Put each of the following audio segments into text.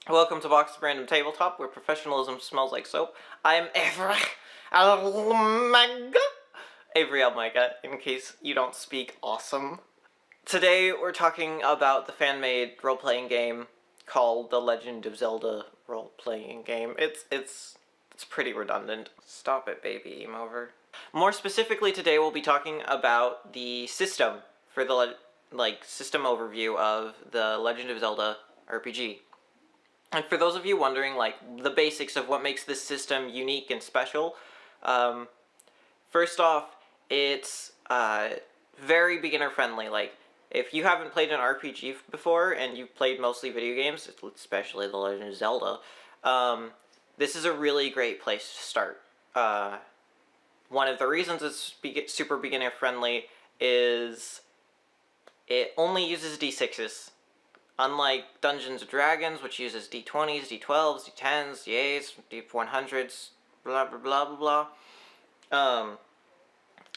Welcome to Box of Random Tabletop, where professionalism smells like soap. I am Avery Almega, in case you don't speak awesome. Today we're talking about the fan-made role-playing game called The Legend of Zelda role-playing game. It's pretty redundant. Stop it, baby, game over. More specifically, today we'll be talking about the system for the system overview of the Legend of Zelda RPG. And for those of you wondering, the basics of what makes this system unique and special, first off, it's very beginner-friendly. If you haven't played an RPG before, and you've played mostly video games, especially The Legend of Zelda, this is a really great place to start. One of the reasons it's super beginner-friendly is it only uses D6s. Unlike Dungeons & Dragons, which uses D20s, D12s, D10s, D8s, D100s, blah blah blah blah blah.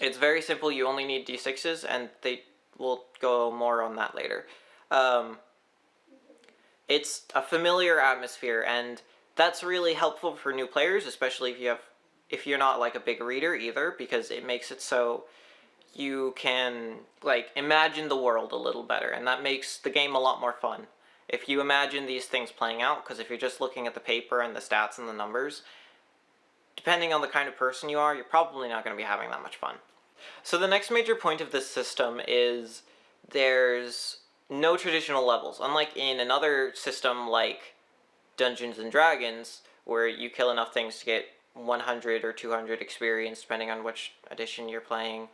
It's very simple. You only need D6s, and we'll go more on that later. It's a familiar atmosphere, and that's really helpful for new players, especially if you're not a big reader either, because it makes it so you can imagine the world a little better, and that makes the game a lot more fun if you imagine these things playing out, because if you're just looking at the paper and the stats and the numbers, depending on the kind of person you are, you're probably not going to be having that much fun. So the next major point of this system is there's no traditional levels, unlike in another system like Dungeons & Dragons, where you kill enough things to get 100 or 200 experience, depending on which edition you're playing.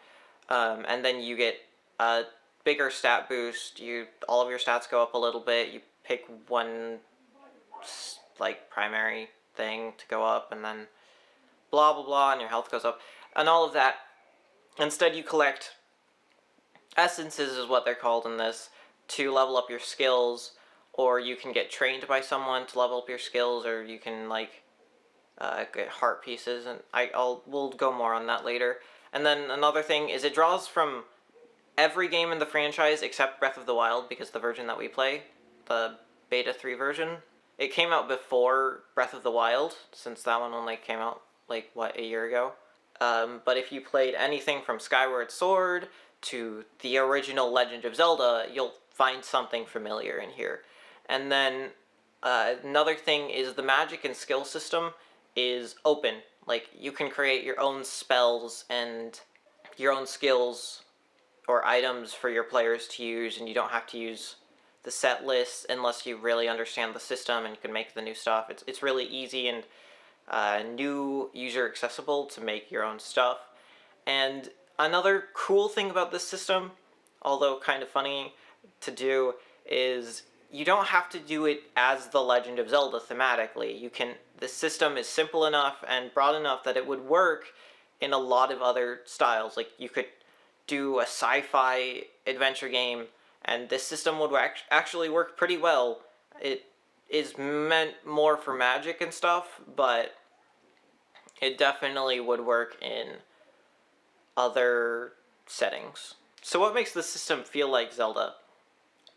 And then you get a bigger stat boost. All of your stats go up a little bit. You pick one primary thing to go up, and then blah blah blah, and your health goes up, and all of that. Instead, you collect essences, is what they're called in this, to level up your skills, or you can get trained by someone to level up your skills, or you can get heart pieces, and we'll go more on that later. And then another thing is it draws from every game in the franchise except Breath of the Wild, because the version that we play, the Beta 3 version, it came out before Breath of the Wild, since that one only came out, a year ago. But if you played anything from Skyward Sword to the original Legend of Zelda, you'll find something familiar in here. And then another thing is the magic and skill system is open. You can create your own spells and your own skills or items for your players to use, and you don't have to use the set lists unless you really understand the system, and you can make the new stuff. It's really easy and new user accessible to make your own stuff. And another cool thing about this system, although kind of funny to do, is you don't have to do it as The Legend of Zelda thematically. The system is simple enough and broad enough that it would work in a lot of other styles. You could do a sci-fi adventure game, and this system would actually work pretty well. It is meant more for magic and stuff, but it definitely would work in other settings. So what makes the system feel like Zelda?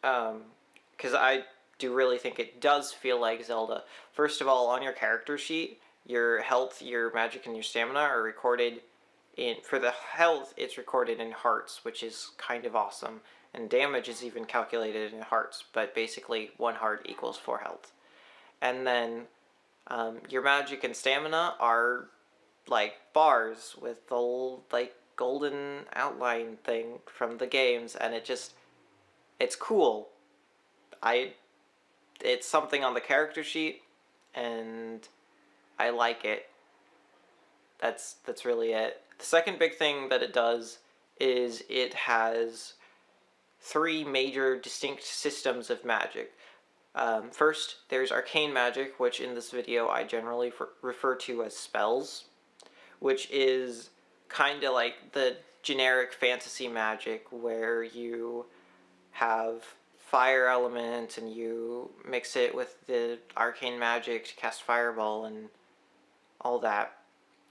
Because I do really think it does feel like Zelda. First of all, on your character sheet, your health, your magic, and your stamina are recorded for the health, it's recorded in hearts, which is kind of awesome. And damage is even calculated in hearts, but basically 1 heart equals 4 health. And then your magic and stamina are bars with the golden outline thing from the games, and it's cool. It's something on the character sheet, and I like it. That's really it. The second big thing that it does is it has 3 major distinct systems of magic. First, there's arcane magic, which in this video I generally refer to as spells, which is kind of like the generic fantasy magic where you have fire element and you mix it with the arcane magic to cast fireball and all that.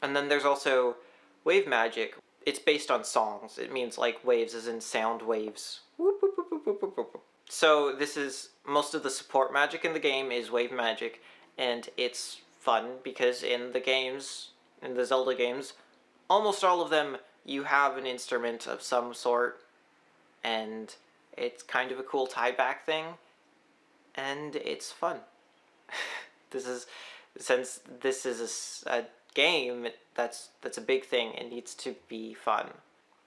And then there's also wave magic. It's based on songs. It means waves as in sound waves. Whoop, whoop, whoop, whoop, whoop, whoop. So this is, most of the support magic in the game is wave magic, and it's fun because in the Zelda games, almost all of them, you have an instrument of some sort, and it's kind of a cool tie back thing, and it's fun. This is, since this is a game, that's a big thing. It needs to be fun.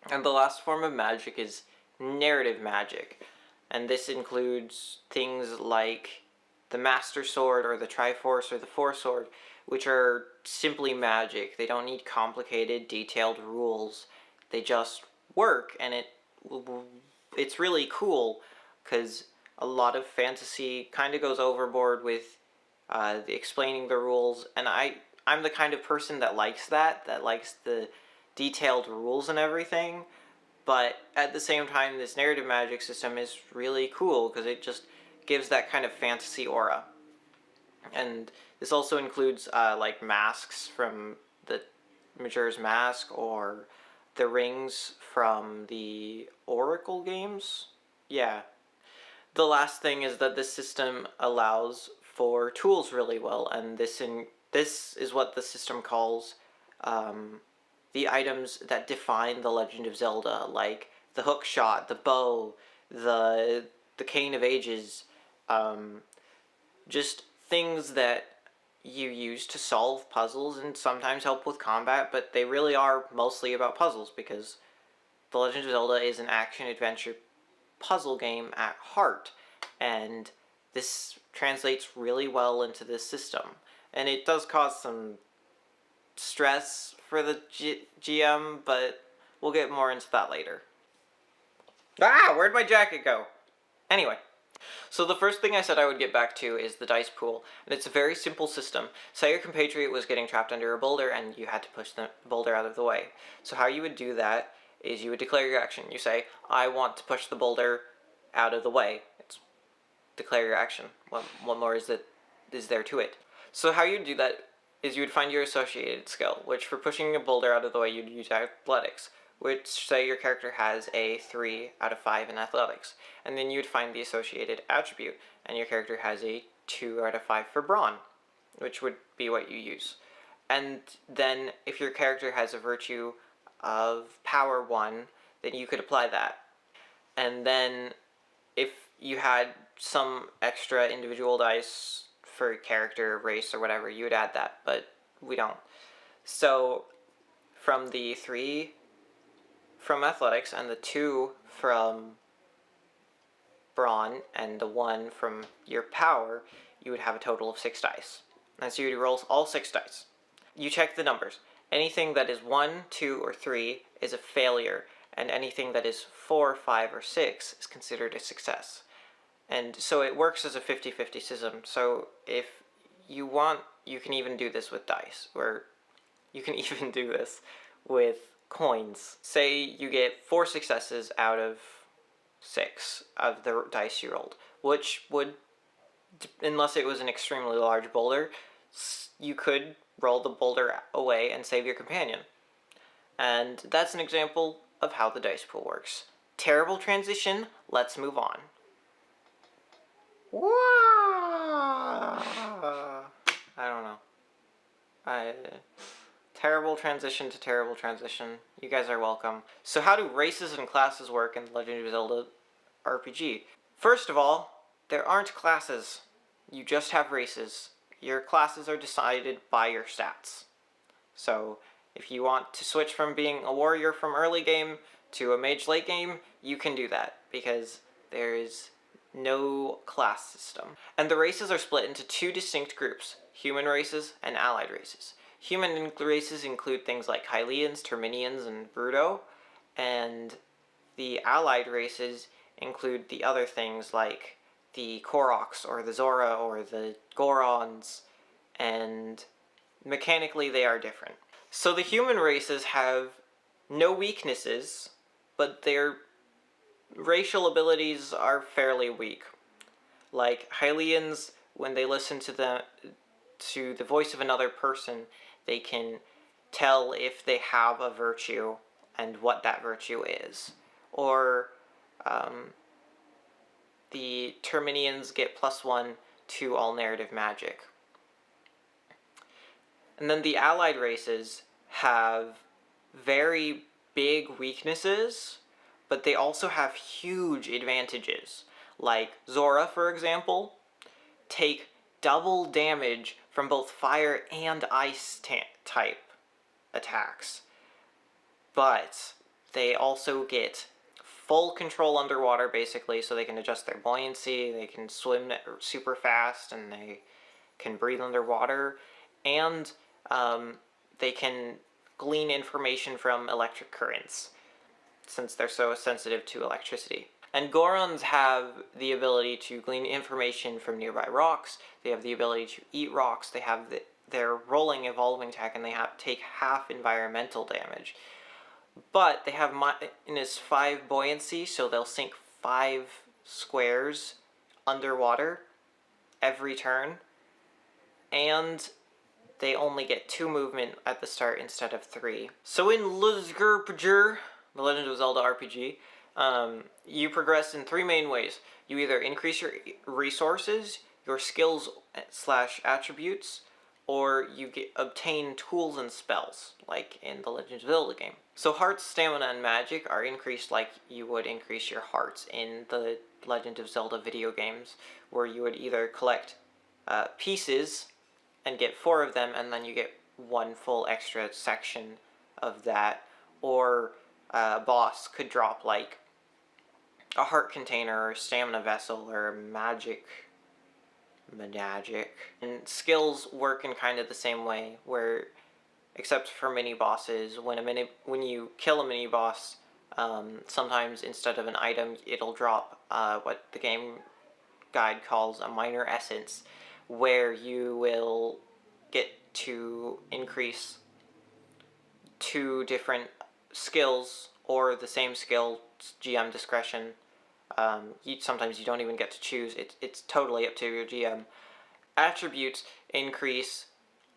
And the last form of magic is narrative magic, and this includes things like the Master Sword or the Triforce or the Force Sword, which are simply magic. They don't need complicated, detailed rules. They just work, and it's really cool because a lot of fantasy kind of goes overboard with explaining the rules, and I'm the kind of person that likes that likes the detailed rules and everything. But at the same time, this narrative magic system is really cool because it just gives that kind of fantasy aura. And this also includes like masks from the Majora's Mask, or the rings from the Oracle games. Yeah. The last thing is that this system allows for tools really well, and this is what the system calls the items that define the Legend of Zelda, like the hook shot, the bow, the Cane of Ages, just things that you use to solve puzzles and sometimes help with combat, but they really are mostly about puzzles because The Legend of Zelda is an action-adventure puzzle game at heart, and this translates really well into this system. And it does cause some stress for the GM, but we'll get more into that later. Ah, where'd my jacket go? Anyway, so the first thing I said I would get back to is the dice pool, and it's a very simple system. Say your compatriot was getting trapped under a boulder and you had to push the boulder out of the way. So how you would do that is you would declare your action. You say, I want to push the boulder out of the way. It's declare your action. What more is there to it? So how you'd do that is you would find your associated skill, which for pushing a boulder out of the way you'd use athletics, which say your character has a 3 out of 5 in athletics. And then you'd find the associated attribute, and your character has a 2 out of 5 for brawn, which would be what you use. And then if your character has a virtue of power 1, then you could apply that. And then if you had some extra individual dice for character, race, or whatever, you would add that, but we don't. So from the 3 from athletics and the 2 from brawn and the 1 from your power, you would have a total of 6 dice. And so you would roll all 6 dice. You check the numbers. Anything that is 1, 2, or 3 is a failure, and anything that is 4, 5, or 6 is considered a success. And so it works as a 50-50 system. So if you want, you can even do this with dice, or you can even do this with coins. Say you get 4 successes out of 6 of the dice you rolled, which would, unless it was an extremely large boulder, you could roll the boulder away and save your companion. And that's an example of how the dice pool works. Terrible transition, let's move on. I don't know. Terrible transition to terrible transition. You guys are welcome. So how do races and classes work in the Legend of Zelda RPG? First of all, there aren't classes. You just have races. Your classes are decided by your stats. So if you want to switch from being a warrior from early game to a mage late game, you can do that because there is no class system. And the races are split into 2 distinct groups, human races and allied races. Human races include things like Hylians, Terminians, and Bruto, and the allied races include the other things like the Koroks, or the Zora, or the Gorons, and mechanically they are different. So the human races have no weaknesses, but their racial abilities are fairly weak. Like Hylians, when they listen to the voice of another person, they can tell if they have a virtue and what that virtue is. Or the Terminians get +1 to all narrative magic. And then the allied races have very big weaknesses, but they also have huge advantages. Like Zora, for example, take double damage from both fire and ice type attacks. But they also get full control underwater, basically, so they can adjust their buoyancy, they can swim super fast, and they can breathe underwater, and they can glean information from electric currents, since they're so sensitive to electricity. And Gorons have the ability to glean information from nearby rocks, they have the ability to eat rocks, they have their rolling evolving attack, and they take half environmental damage. But they have -5 buoyancy, so they'll sink 5 squares underwater every turn, and they only get 2 movement at the start instead of 3. So in The Legend of Zelda RPG, you progress in 3 main ways. You either increase your resources, your skills / attributes, or you obtain tools and spells, like in the Legend of Zelda game. So hearts, stamina, and magic are increased like you would increase your hearts in the Legend of Zelda video games, where you would either collect pieces and get 4 of them, and then you get 1 full extra section of that, or a boss could drop like a heart container or a stamina vessel or a magic. And skills work in kind of the same way, where except for mini bosses, when you kill a mini boss, sometimes instead of an item, it'll drop what the game guide calls a minor essence, where you will get to increase 2 different skills or the same skill, GM discretion. Sometimes you don't even get to choose. It's totally up to your GM. Attributes increase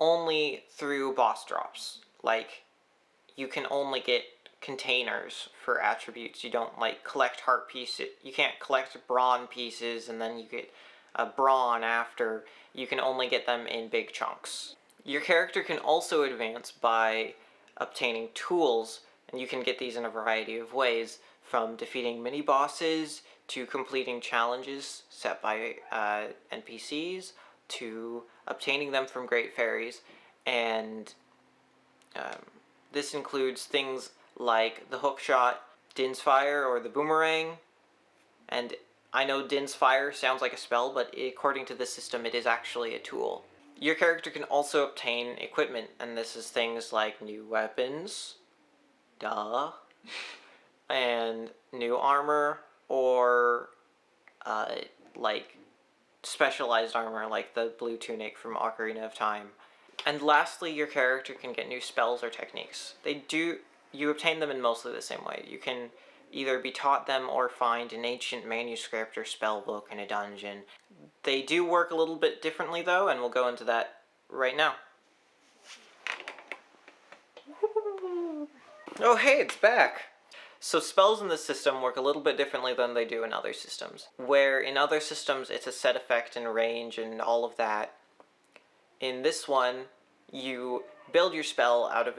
only through boss drops. Like, you can only get containers for attributes. You don't, like, collect heart pieces. You can't collect brawn pieces and then you get a brawn after. You can only get them in big chunks. Your character can also advance by obtaining tools, and you can get these in a variety of ways, from defeating mini-bosses, to completing challenges set by NPCs, to obtaining them from Great Fairies, and this includes things like the hookshot, Din's Fire, or the boomerang, and I know Din's Fire sounds like a spell, but according to this system it is actually a tool. Your character can also obtain equipment, and this is things like new weapons, duh, and new armor, or like specialized armor like the blue tunic from Ocarina of Time. And lastly, your character can get new spells or techniques. You obtain them in mostly the same way. You can either be taught them or find an ancient manuscript or spell book in a dungeon. They do work a little bit differently though, and we'll go into that right now. Oh hey, it's back! So spells in this system work a little bit differently than they do in other systems. Where in other systems it's a set effect and range and all of that, in this one you build your spell out of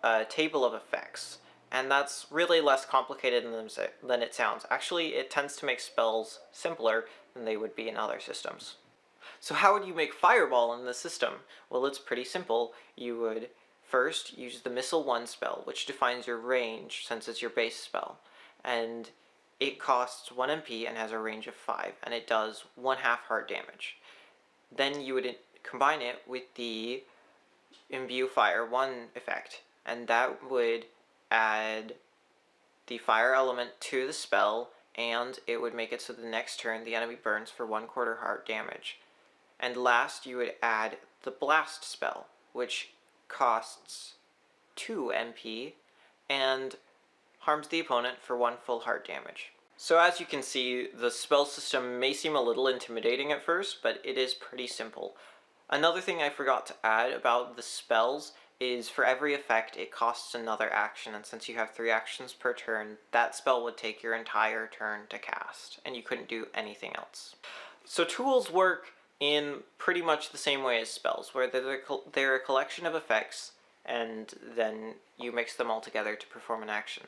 a table of effects. And that's really less complicated than it sounds. Actually, it tends to make spells simpler than they would be in other systems. So how would you make Fireball in this system? Well, it's pretty simple. You would first use the Missile 1 spell, which defines your range since it's your base spell. And it costs 1 MP and has a range of 5, and it does 1/2 heart damage. Then you would combine it with the Imbue Fire 1 effect, and that would add the fire element to the spell, and it would make it so the next turn the enemy burns for 1/4 heart damage. And last, you would add the Blast spell, which costs 2 MP and harms the opponent for 1 full heart damage. So as you can see, the spell system may seem a little intimidating at first, but it is pretty simple. Another thing I forgot to add about the spells is for every effect it costs another action, and since you have 3 actions per turn, that spell would take your entire turn to cast, and you couldn't do anything else. So tools work in pretty much the same way as spells, where they're a collection of effects, and then you mix them all together to perform an action.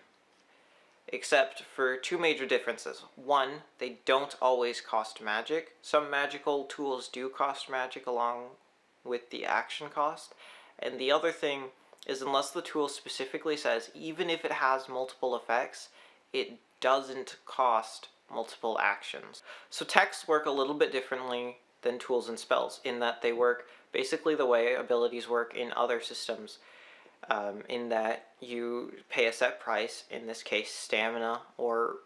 Except for 2 major differences. One, they don't always cost magic. Some magical tools do cost magic along with the action cost. And the other thing is, unless the tool specifically says, even if it has multiple effects, it doesn't cost multiple actions. So texts work a little bit differently than tools and spells, in that they work basically the way abilities work in other systems, in that you pay a set price, in this case stamina, or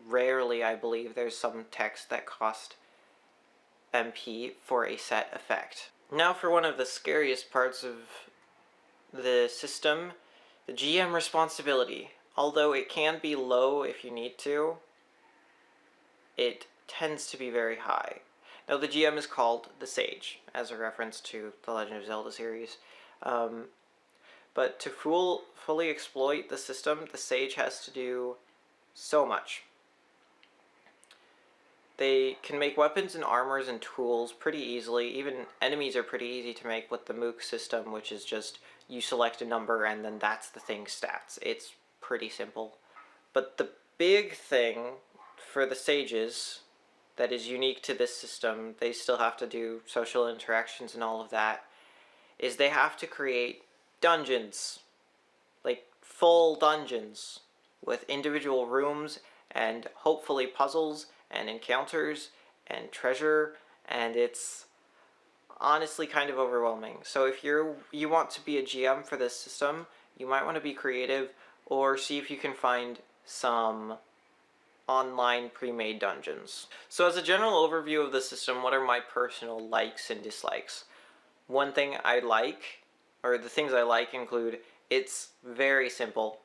rarely, I believe, there's some texts that cost MP for a set effect. Now for one of the scariest parts of the system, the GM responsibility. Although it can be low if you need to, it tends to be very high. Now the GM is called the Sage, as a reference to the Legend of Zelda series. But to fully exploit the system, the Sage has to do so much. They can make weapons and armors and tools pretty easily. Even enemies are pretty easy to make with the Mook system, which is just you select a number and then that's the thing's stats. It's pretty simple. But the big thing for the Sages that is unique to this system, they still have to do social interactions and all of that, is they have to create dungeons. Like full dungeons with individual rooms and hopefully puzzles and encounters and treasure, and it's honestly kind of overwhelming. So if you want to be a GM for this system, you might want to be creative or see if you can find some online pre-made dungeons. So as a general overview of the system, what are my personal likes and dislikes? One thing I like, or the things I like, include it's very simple.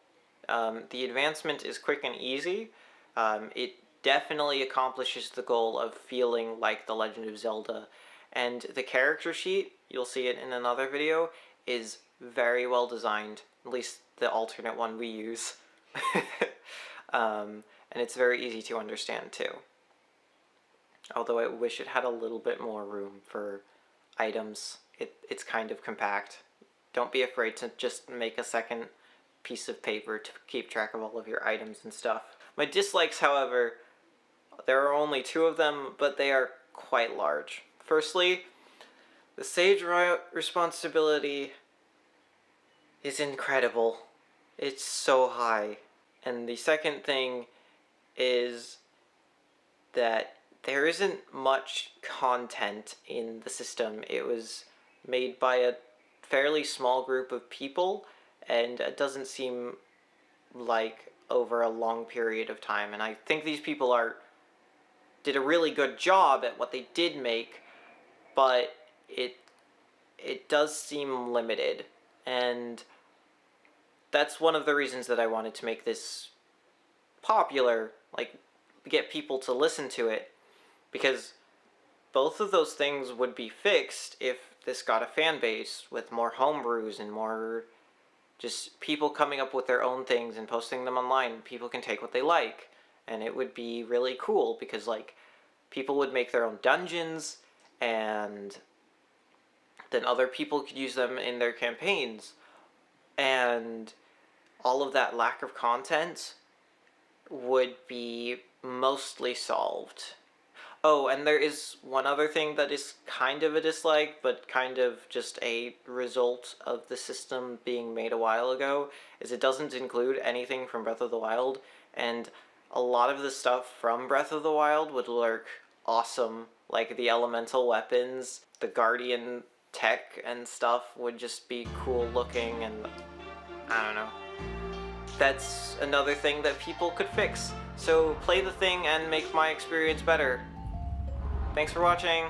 The advancement is quick and easy. It definitely accomplishes the goal of feeling like The Legend of Zelda. And the character sheet, you'll see it in another video, is very well designed, at least the alternate one we use. And it's very easy to understand too. Although I wish it had a little bit more room for items. It's kind of compact. Don't be afraid to just make a second piece of paper to keep track of all of your items and stuff. My dislikes, however, there are only 2 of them, but they are quite large. Firstly, the Sage responsibility is incredible. It's so high. And the second thing is that there isn't much content in the system. It was made by a fairly small group of people, and it doesn't seem like over a long period of time. And I think these people did a really good job at what they did make, but it does seem limited. And that's one of the reasons that I wanted to make this popular, like get people to listen to it, because both of those things would be fixed if this got a fan base with more homebrews and more just people coming up with their own things and posting them online. People can take what they like, and it would be really cool because like people would make their own dungeons, and then other people could use them in their campaigns, and all of that lack of content would be mostly solved. Oh, and there is one other thing that is kind of a dislike, but kind of just a result of the system being made a while ago, is it doesn't include anything from Breath of the Wild, and a lot of the stuff from Breath of the Wild would look awesome. Like the elemental weapons, the guardian tech and stuff would just be cool looking, and I don't know. That's another thing that people could fix. So play the thing and make my experience better. Thanks for watching!